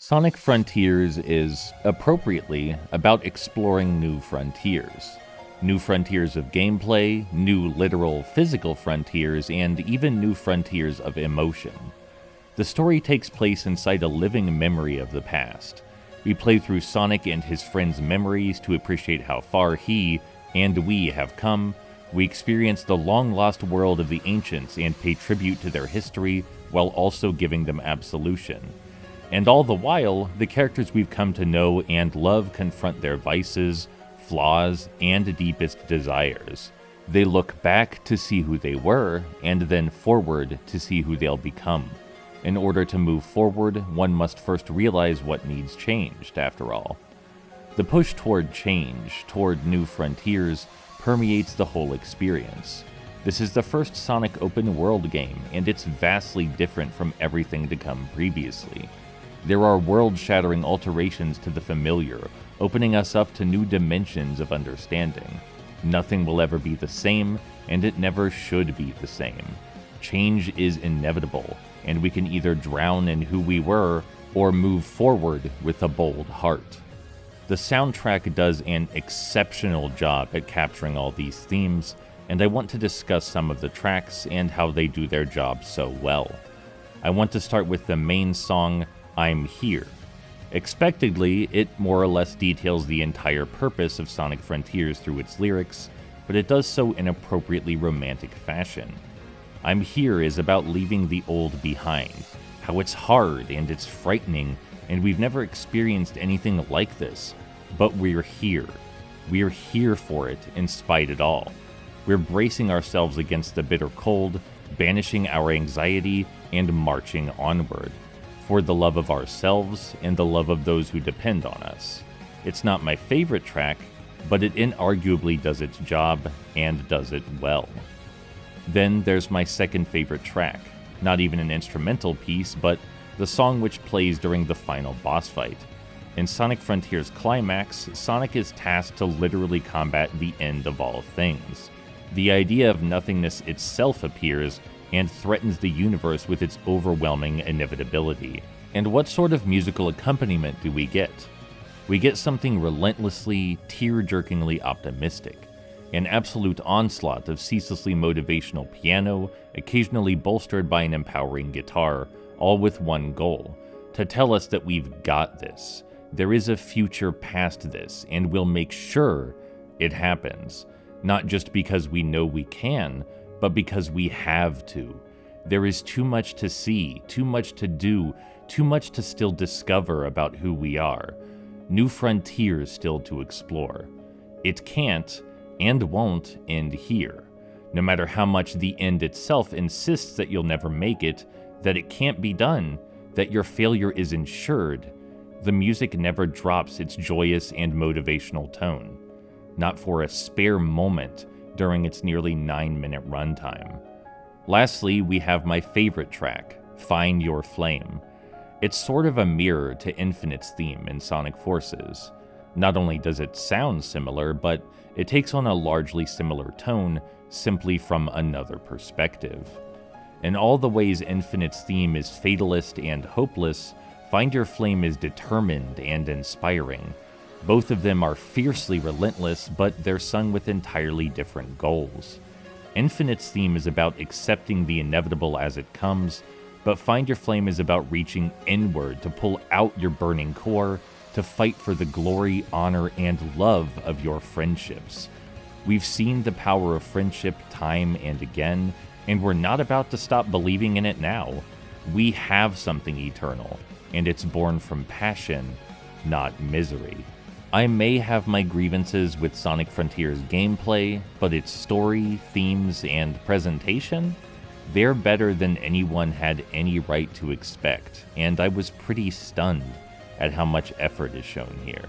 Sonic Frontiers is, appropriately, about exploring new frontiers. New frontiers of gameplay, new literal physical frontiers, and even new frontiers of emotion. The story takes place inside a living memory of the past. We play through Sonic and his friends' memories to appreciate how far he, and we, have come. We experience the long-lost world of the ancients and pay tribute to their history while also giving them absolution. And all the while, the characters we've come to know and love confront their vices, flaws, and deepest desires. They look back to see who they were, and then forward to see who they'll become. In order to move forward, one must first realize what needs changed, after all. The push toward change, toward new frontiers, permeates the whole experience. This is the first Sonic open world game, and it's vastly different from everything to come previously. There are world-shattering alterations to the familiar, opening us up to new dimensions of understanding. Nothing will ever be the same, and it never should be the same. Change is inevitable, and we can either drown in who we were, or move forward with a bold heart. The soundtrack does an exceptional job at capturing all these themes, and I want to discuss some of the tracks and how they do their job so well. I want to start with the main song, I'm Here. Expectedly, it more or less details the entire purpose of Sonic Frontiers through its lyrics, but it does so in appropriately romantic fashion. I'm Here is about leaving the old behind, how it's hard and it's frightening, and we've never experienced anything like this, but we're here. We're here for it in spite of it all. We're bracing ourselves against the bitter cold, banishing our anxiety, and marching onward. For the love of ourselves and the love of those who depend on us. It's not my favorite track, but it inarguably does its job, and does it well. Then there's my second favorite track, not even an instrumental piece, but the song which plays during the final boss fight. In Sonic Frontiers Climax, Sonic is tasked to literally combat the end of all things. The idea of nothingness itself appears, and threatens the universe with its overwhelming inevitability. And what sort of musical accompaniment do we get? We get something relentlessly, tear-jerkingly optimistic. An absolute onslaught of ceaselessly motivational piano, occasionally bolstered by an empowering guitar, all with one goal: to tell us that we've got this. There is a future past this, and we'll make sure it happens. Not just because we know we can, but because we have to. There is too much to see, too much to do, too much to still discover about who we are. New frontiers still to explore. It can't, and won't, end here. No matter how much the end itself insists that you'll never make it, that it can't be done, that your failure is ensured, the music never drops its joyous and motivational tone. Not for a spare moment during its nearly 9-minute runtime. Lastly, we have my favorite track, Find Your Flame. It's sort of a mirror to Infinite's theme in Sonic Forces. Not only does it sound similar, but it takes on a largely similar tone, simply from another perspective. In all the ways Infinite's theme is fatalist and hopeless, Find Your Flame is determined and inspiring. Both of them are fiercely relentless, but they're sung with entirely different goals. Infinite's theme is about accepting the inevitable as it comes, but Find Your Flame is about reaching inward to pull out your burning core, to fight for the glory, honor, and love of your friendships. We've seen the power of friendship time and again, and we're not about to stop believing in it now. We have something eternal, and it's born from passion, not misery. I may have my grievances with Sonic Frontiers gameplay, but its story, themes, and presentation? They're better than anyone had any right to expect, and I was pretty stunned at how much effort is shown here.